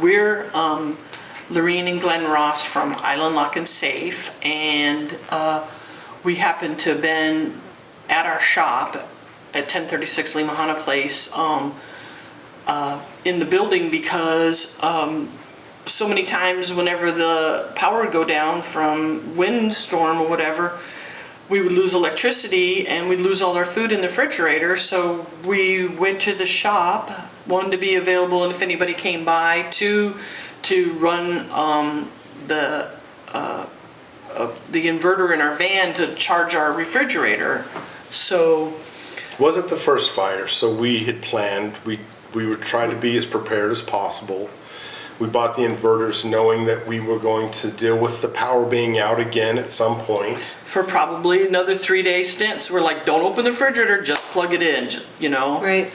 we're Lorene and Glenn Ross from Island Lock and Safe, and we happen to have been at our shop at 1036 Limahana Place in the building because so many times whenever the power would go down from windstorm or whatever, we would lose electricity and we'd lose all our food in the refrigerator. So we went to the shop, one, to be available and if anybody came by, two, to run the inverter in our van to charge our refrigerator. So wasn't the first fire, so we had planned, we would try to be as prepared as possible. We bought the inverters knowing that we were going to deal with the power being out again at some point. For probably another 3-day stint. So we're like, don't open the refrigerator, just plug it in, you know? Right.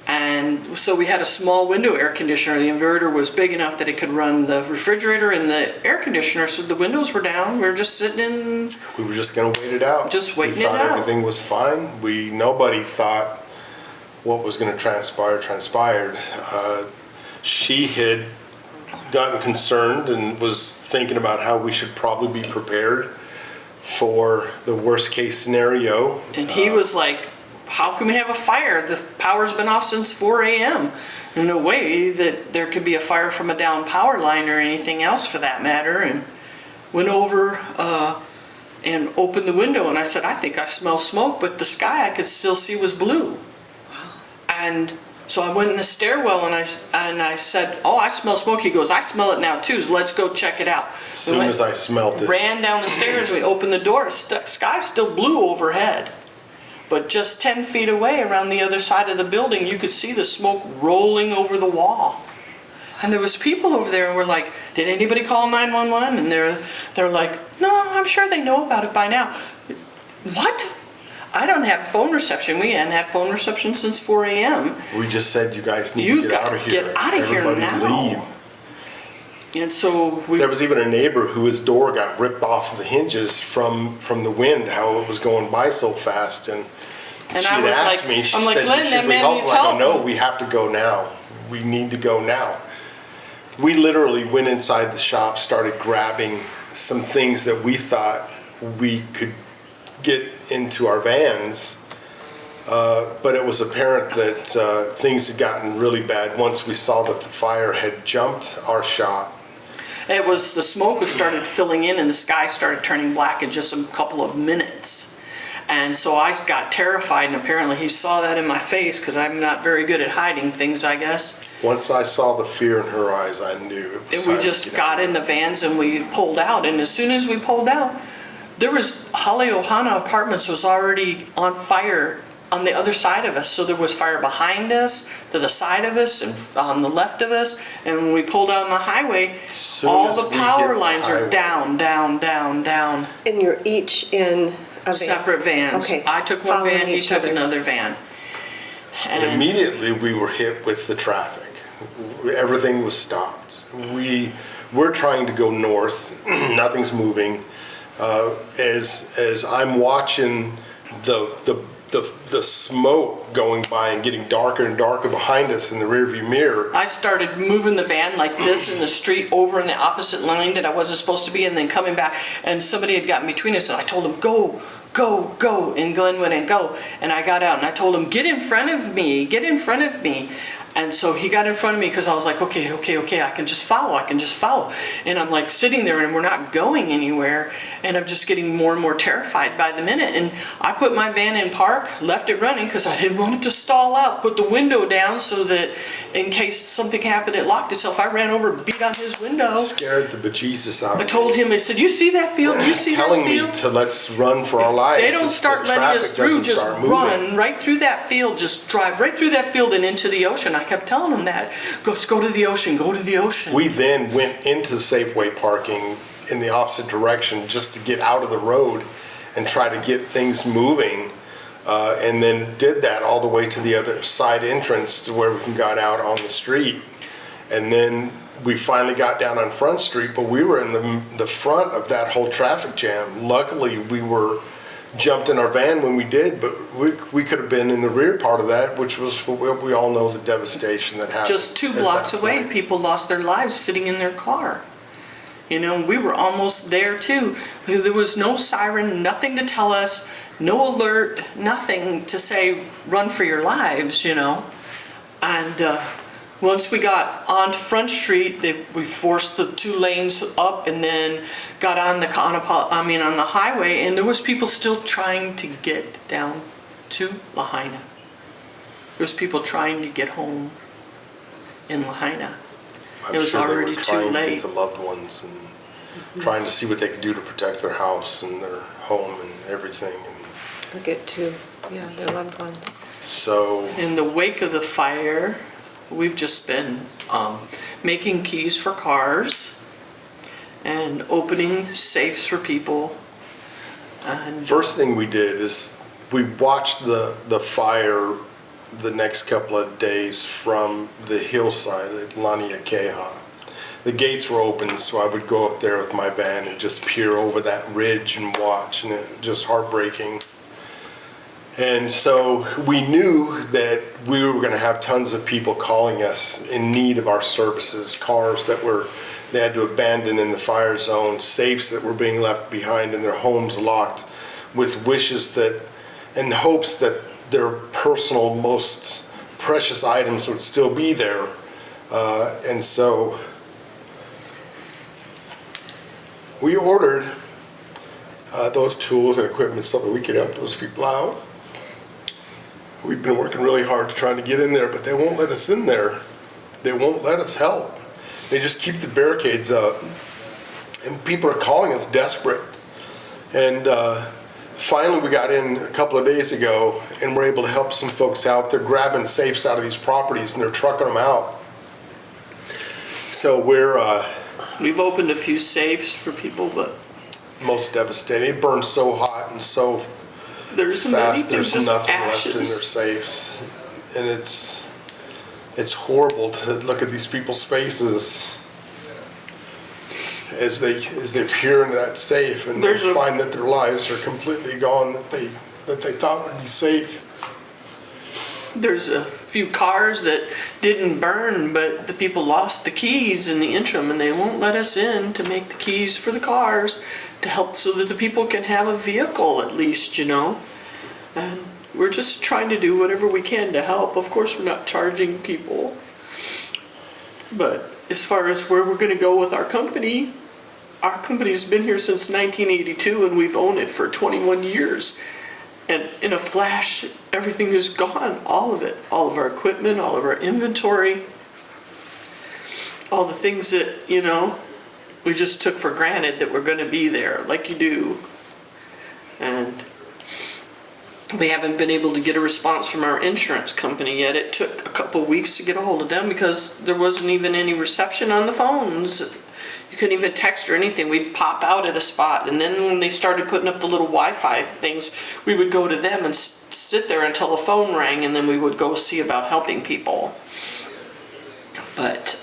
And so we had a small window air conditioner. The inverter was big enough that it could run the refrigerator and the air conditioner. So the windows were down. We were just sitting in. We were just going to wait it out. Just waiting it out. We thought everything was fine. Nobody thought what was going to transpired. She had gotten concerned and was thinking about how we should probably be prepared for the worst case scenario. And he was like, how can we have a fire? The power's been off since 4 a.m. There's no way that there could be a fire from a down power line or anything else for that matter. And went over and opened the window and I said, I think I smell smoke, but the sky I could still see was blue. And so I went in the stairwell and I said, oh, I smell smoke. He goes, I smell it now too, so let's go check it out. As soon as I smelled it. Ran down the stairs, we opened the door, sky's still blue overhead. But just 10 feet away around the other side of the building, you could see the smoke rolling over the wall. And there was people over there and we're like, did anybody call 911? And they're like, no, I'm sure they know about it by now. What? I don't have phone reception. We hadn't had phone reception since 4 a.m. We just said, you guys need to get out of here. Get out of here now. Leave. And so there was even a neighbor whose door got ripped off of the hinges from the wind, how it was going by so fast. And she I was asked like, me, she I'm like, said, Glenn, that man needs I help. go, no, we have to go now. We need to go now. We literally went inside the shop, started grabbing some things that we thought we could get into our vans, but it was apparent that things had gotten really bad once we saw that the fire had jumped our shop. It was, the smoke started filling in and the sky started turning black in just a couple of minutes. And so I got terrified, and apparently he saw that in my face because I'm not very good at hiding things, I guess. Once I saw the fear in her eyes, I knew it was and we just got in the vans and we pulled out, and as soon as we pulled out, there was Haliohana Apartments was already on fire on the other side of us. So there was fire behind us, to the side of us, and on the left of us. And when we pulled out on the highway, all the power lines are down, down, down, down. And you're each in a van? Separate vans. Okay. I took one van, he took another van. And immediately we were hit with the traffic. Everything was stopped. We're trying to go north. Nothing's moving. As I'm watching the smoke going by and getting darker and darker behind us in the rearview mirror, I started moving the van like this in the street over in the opposite lane that I wasn't supposed to be, and then coming back, and somebody had gotten between us, and I told him, go, go, go, and Glenn went and go, and I got out, and I told him, get in front of me, get in front of me. And so he got in front of me because I was like, okay, I can just follow. And I'm like sitting there and we're not going anywhere. And I'm just getting more and more terrified by the minute. And I put my van in park, left it running because I didn't want it to stall out, put the window down so that in case something happened, it locked itself. I ran over, beat on his window. Scared the bejesus out of me. I told him, I said, you see that field? You see that field? Telling me to let's run for our lives. They don't start letting us through, just run right through that field, just drive right through that field and into the ocean. I kept telling him that. Go to the ocean, go to the ocean. We then went into the Safeway parking in the opposite direction just to get out of the road and try to get things moving, and then did that all the way to the other side entrance to where we got out on the street. And then we finally got down on Front Street, but we were in the front of that whole traffic jam. Luckily, we were jumped in our van when we did, but we could have been in the rear part of that, which was, we all know the devastation that happened. Just 2 at blocks that away, point. people lost their lives sitting in their car. You know, we were almost there too. There was no siren, nothing to tell us, no alert, nothing to say, run for your lives, you know. And once we got onto Front Street, we forced the 2 lanes up and then got on the on the highway, and there was people still trying to get down to Lahaina. There was people trying to get home in Lahaina. I'm It was sure they were already too trying to late. get to loved ones and trying to see what they could do to protect their house and their home and everything. And Or get to, their loved ones. so, In the wake of the fire, we've just been making keys for cars and opening safes for people. And first thing we did is we watched the fire the next couple of days from the hillside at Laniakeha. The gates were open, so I would go up there with my van and just peer over that ridge and watch, and it was just heartbreaking. And so we knew that we were going to have tons of people calling us in need of our services, cars that they had to abandon in the fire zone, safes that were being left behind and their homes locked, with wishes that, and hopes that their personal, most precious items would still be there. And so we ordered those tools and equipment so that we could help those people out. We've been working really hard to try to get in there, but they won't let us in there. They won't let us help. They just keep the barricades up. And people are calling us desperate. And finally we got in a couple of days ago and we're able to help some folks out. They're grabbing safes out of these properties and they're trucking them out. So we've opened a few safes for people, but most devastating. It burns so hot and so there's fast, there's just nothing left in their ashes. safes. And it's horrible to look at these people's faces as they peer into that safe and they find that their lives are completely gone, that they thought would be safe. There's a few cars that didn't burn, but the people lost the keys in the interim, and they won't let us in to make the keys for the cars to help so that the people can have a vehicle at least, you know. And we're just trying to do whatever we can to help. Of course, we're not charging people. But as far as where we're going to go with our company's been here since 1982, and we've owned it for 21 years. And in a flash, everything is gone, all of it. All of our equipment, all of our inventory, all the things that, you know, we just took for granted that we're going to be there, like you do. And we haven't been able to get a response from our insurance company yet. It took a couple weeks to get a hold of them because there wasn't even any reception on the phones. You couldn't even text or anything. We'd pop out at a spot, and then when they started putting up the little Wi-Fi things, we would go to them and sit there until the phone rang, and then we would go see about helping people. But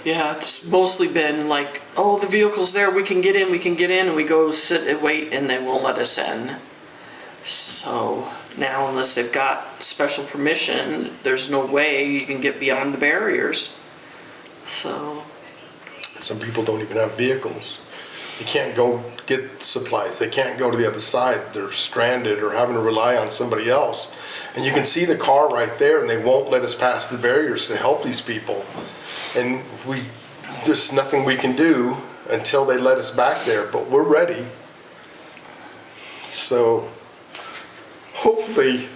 yeah, it's mostly been like, oh, the vehicle's there, we can get in, and we go sit and wait, and they won't let us in. So now, unless they've got special permission, there's no way you can get beyond the barriers. So Some people don't even have vehicles. They can't go get supplies. They can't go to the other side. They're stranded or having to rely on somebody else. And you can see the car right there, and they won't let us pass the barriers to help these people. And there's nothing we can do until they let us back there, but we're ready. So hopefully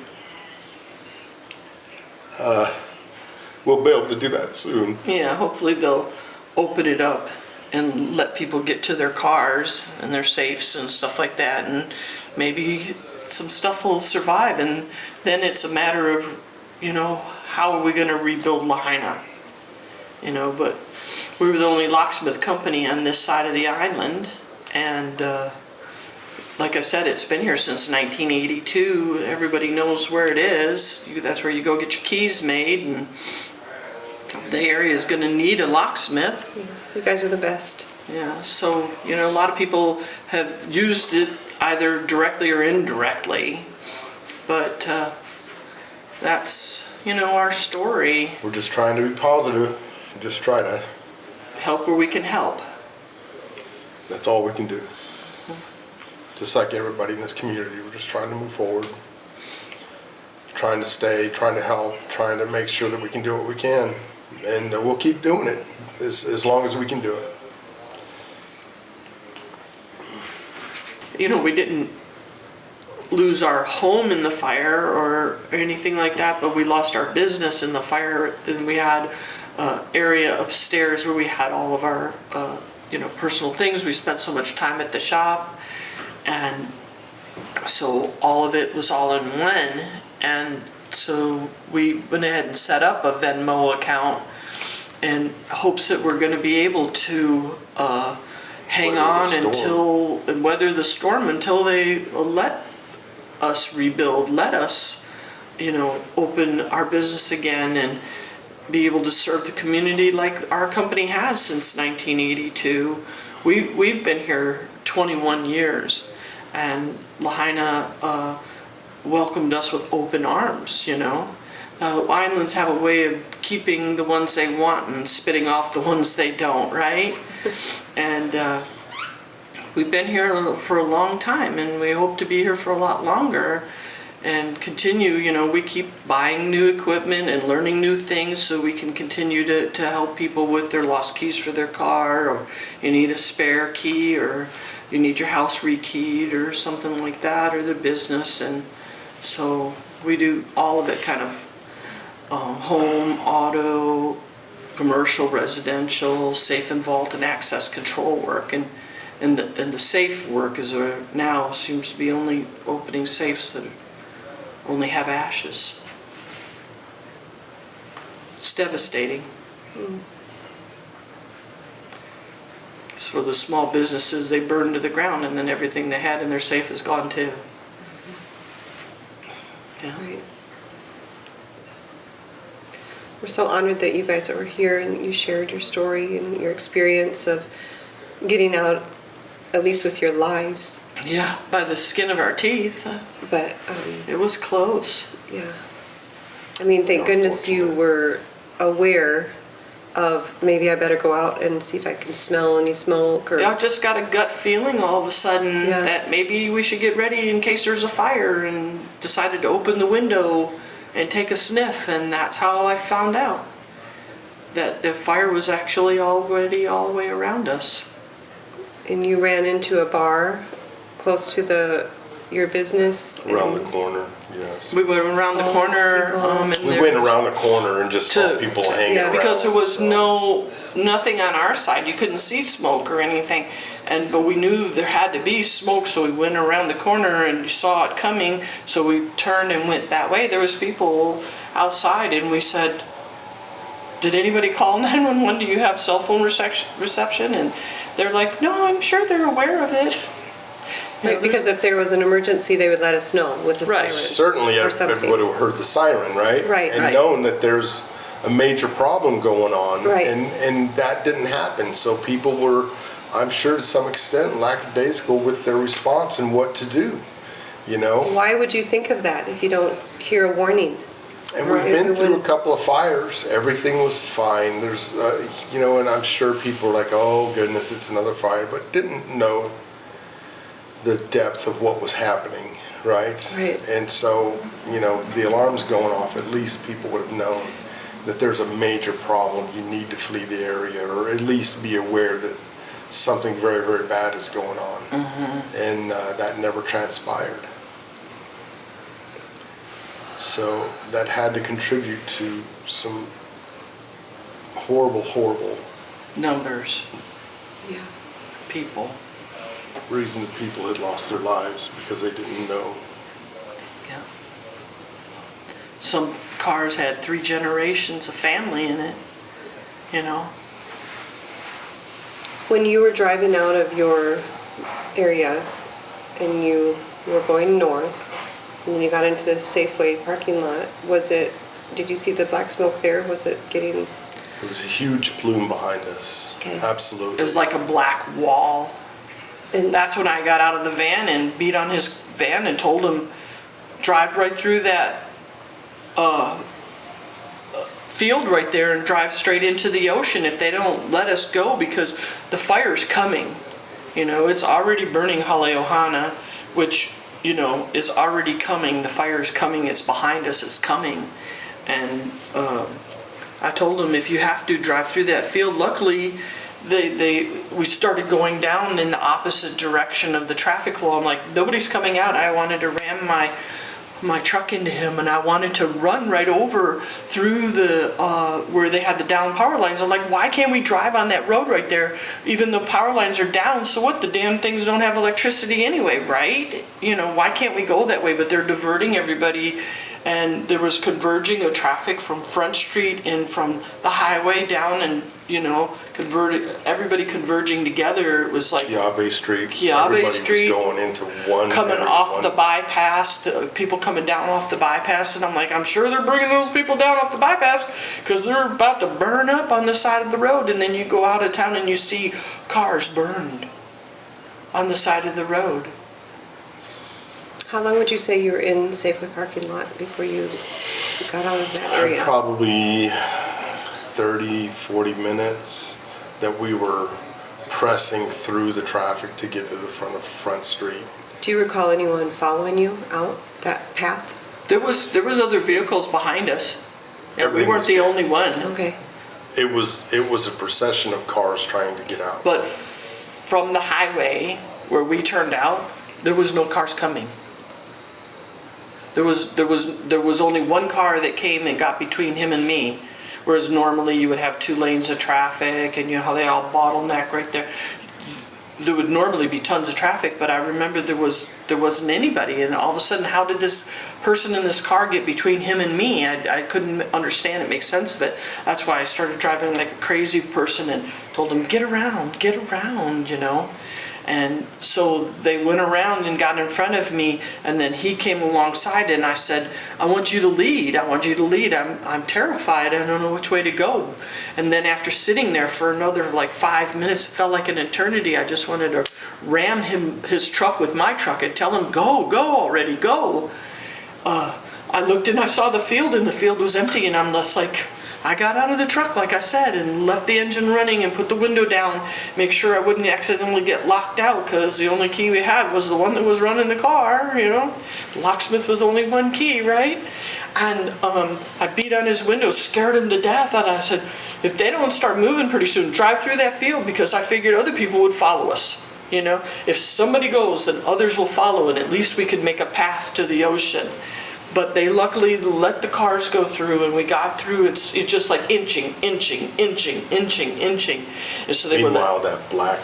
we'll be able to do that soon. yeah, hopefully they'll open it up and let people get to their cars and their safes and stuff like that, and maybe some stuff will survive, and then it's a matter of, you know, how are we going to rebuild Lahaina, you know. But we were the only locksmith company on this side of the island, and like I said, it's been here since 1982. Everybody knows where it is. That's where you go get your keys made, and the area is going to need a locksmith. Yes, you guys are the best. Yeah, so, you know, a lot of people have used it. either directly or indirectly. But that's, our story. We're just trying to be positive, just try to, Help where we can help. that's all we can do. Just like everybody in this community, we're just trying to move forward. Trying to stay, trying to help, trying to make sure that we can do what we can. And we'll keep doing it as long as we can do it. We didn't lose our home in the fire or anything like that, but we lost our business in the fire. And we had area upstairs where we had all of our, personal things. We spent so much time at the shop, and so all of it was all in one. And so we went ahead and set up a Venmo account in hopes that we're going to be able to hang on until, and weather the storm until they let us rebuild, let us, open our business again and be able to serve the community like our company has since 1982. We've been here 21 years, and Lahaina welcomed us with open arms, The islands have a way of keeping the ones they want and spitting off the ones they don't, right? And we've been here for a long time, and we hope to be here for a lot longer and continue. We keep buying new equipment and learning new things so we can continue to help people with their lost keys for their car, or you need a spare key, or you need your house rekeyed or something like that, or their business. And so we do all of it, kind of home, auto, commercial, residential, safe and vault and access control work. And the safe work now seems to be only opening safes that only have ashes. It's devastating. It's for the small businesses, they burn to the ground, and then everything they had in their safe is gone too. Yeah. Right. We're so honored that you guys are here and you shared your story and your experience of getting out, at least with your lives. Yeah, by the skin of our teeth. But It was close. yeah, I mean, thank goodness you were aware of, maybe I better go out and see if I can smell any smoke, or I just got a gut feeling all of a sudden Yeah. that maybe we should get ready in case there's a fire, and decided to open the window and take a sniff, and that's how I found out that the fire was actually already all the way around us. and you ran into a bar close to your business. Around the and- corner, yes. We went around the corner, and We there went was- around the corner and just saw To- people hanging Yeah. around. because there was so. nothing on our side. You couldn't see smoke or anything, but we knew there had to be smoke, so we went around the corner and saw it coming. So we turned and went that way. There was people outside, and we said, "Did anybody call 911? Do you have cell phone reception?" And they're like, "No, I'm sure they're aware of it." Right, because if there was an emergency, they would let us know with a Right. siren. Certainly or something. everybody would have heard the siren, right? Right, And right. known that there's a major problem going on. Right. And that didn't happen. So people were, I'm sure to some extent, lackadaisical with their response and what to do, Why would you think of that if you don't hear a warning? And we've Right. been through a Everyone- couple of fires. Everything was fine. There's, and I'm sure people were like, oh goodness, it's another fire, but didn't know the depth of what was happening, right? Right. And so, the alarm's going off, at least people would have known that there's a major problem. You need to flee the area, or at least be aware that something very, very bad is going on. And that never transpired. So that had to contribute to some horrible, horrible Numbers, Yeah. people. reason that people had lost their lives because they didn't know. Yeah. Some cars had 3 generations of family in it, When you were driving out of your area and you were going north, and then you got into the Safeway parking lot, did you see the black smoke there? Was it getting, There was a huge plume behind us. Okay. Absolutely. It was like a black wall. And- that's when I got out of the van and beat on his van and told him, drive right through that field right there and drive straight into the ocean if they don't let us go, because the fire's coming. You know, it's already burning Haleohana, which, you know, is already coming. The fire's coming. It's behind us. It's coming. And I told them, if you have to, drive through that field. Luckily, we started going down in the opposite direction of the traffic flow. I'm like, nobody's coming out. I wanted to ram my truck into him, and I wanted to run right over through the where they had the down power lines. I'm like, why can't we drive on that road right there? Even though power lines are down, so what? The damn things don't have electricity anyway, right? You know, why can't we go that way? But they're diverting everybody, and there was converging of traffic from Front Street and from the highway down, and you know, everybody converging together. It was like Kiabe Street. Kiabe Everybody Street, was going into one. coming area, off one- the bypass, the people coming down off the bypass, and I'm like, I'm sure they're bringing those people down off the bypass because they're about to burn up on the side of the road. And then you go out of town and you see cars burned on the side of the road. How long would you say you were in Safeway parking lot before you got out of that area? Probably 30, 40 minutes that we were pressing through the traffic to get to the front of Front Street. Do you recall anyone following you out that path? There was other vehicles behind us, and we Everything weren't was the jammed. only one. Okay. It was a procession of cars trying to get out. But from the highway where we turned out, there was no cars coming. There was only one car that came and got between him and me, whereas normally you would have 2 lanes of traffic, and you know how they all bottleneck right there. There would normally be tons of traffic, but I remember there wasn't anybody, and all of a sudden, how did this person in this car get between him and me? I couldn't understand it, make sense of it. That's why I started driving like a crazy person and told him, get around, you know. And so they went around and got in front of me, and then he came alongside, and I said, I want you to lead. I'm terrified. I don't know which way to go. And then after sitting there for another like 5 minutes, it felt like an eternity. I just wanted to ram his truck with my truck and tell him, go already, go. I looked and I saw the field, and the field was empty, and I'm just like, I got out of the truck, like I said, and left the engine running and put the window down, make sure I wouldn't accidentally get locked out, because the only key we had was the one that was running the car, you know. The locksmith was only one key, right? And I beat on his window, scared him to death, and I said, if they don't start moving pretty soon, drive through that field, because I figured other people would follow us. You know, if somebody goes, then others will follow, and at least we could make a path to the ocean. But they luckily let the cars go through, and we got through. It's just like inching. And so they Meanwhile, that black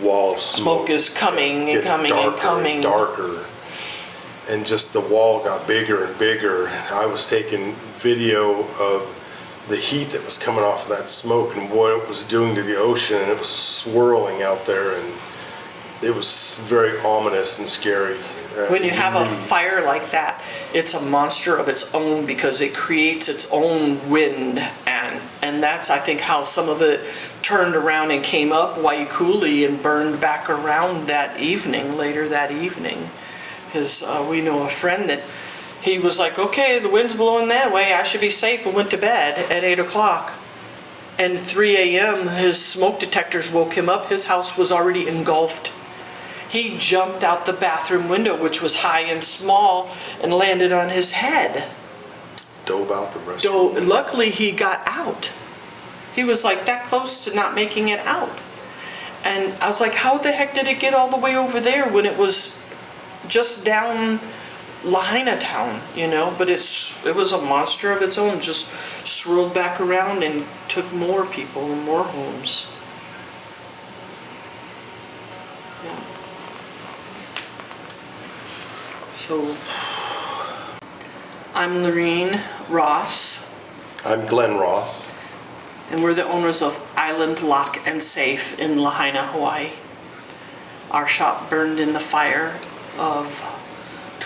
wall of smoke is coming and getting coming and darker coming. darker. And just the wall got bigger and bigger. I was taking video of the heat that was coming off of that smoke and what it was doing to the ocean, and it was swirling out there, and it was very ominous and scary. When you have a fire like that, it's a monster of its own, because it creates its own wind, and that's, I think, how some of it turned around and came up Waikuli and burned back around later that evening. Because we know a friend that he was like, okay, the wind's blowing that way, I should be safe, and went to bed at 8 o'clock. And 3 a.m. his smoke detectors woke him up. His house was already engulfed. He jumped out the bathroom window, which was high and small, and landed on his head. Dove out the rest. So luckily he got out. He was like that close to not making it out. And I was like, how the heck did it get all the way over there when it was just down Lahaina town, you know? But it was a monster of its own, just swirled back around and took more people and more homes. Yeah. So, I'm Lorene Ross, I'm Glenn Ross. and we're the owners of Island Lock and Safe in Lahaina, Hawaii. Our shop burned in the fire of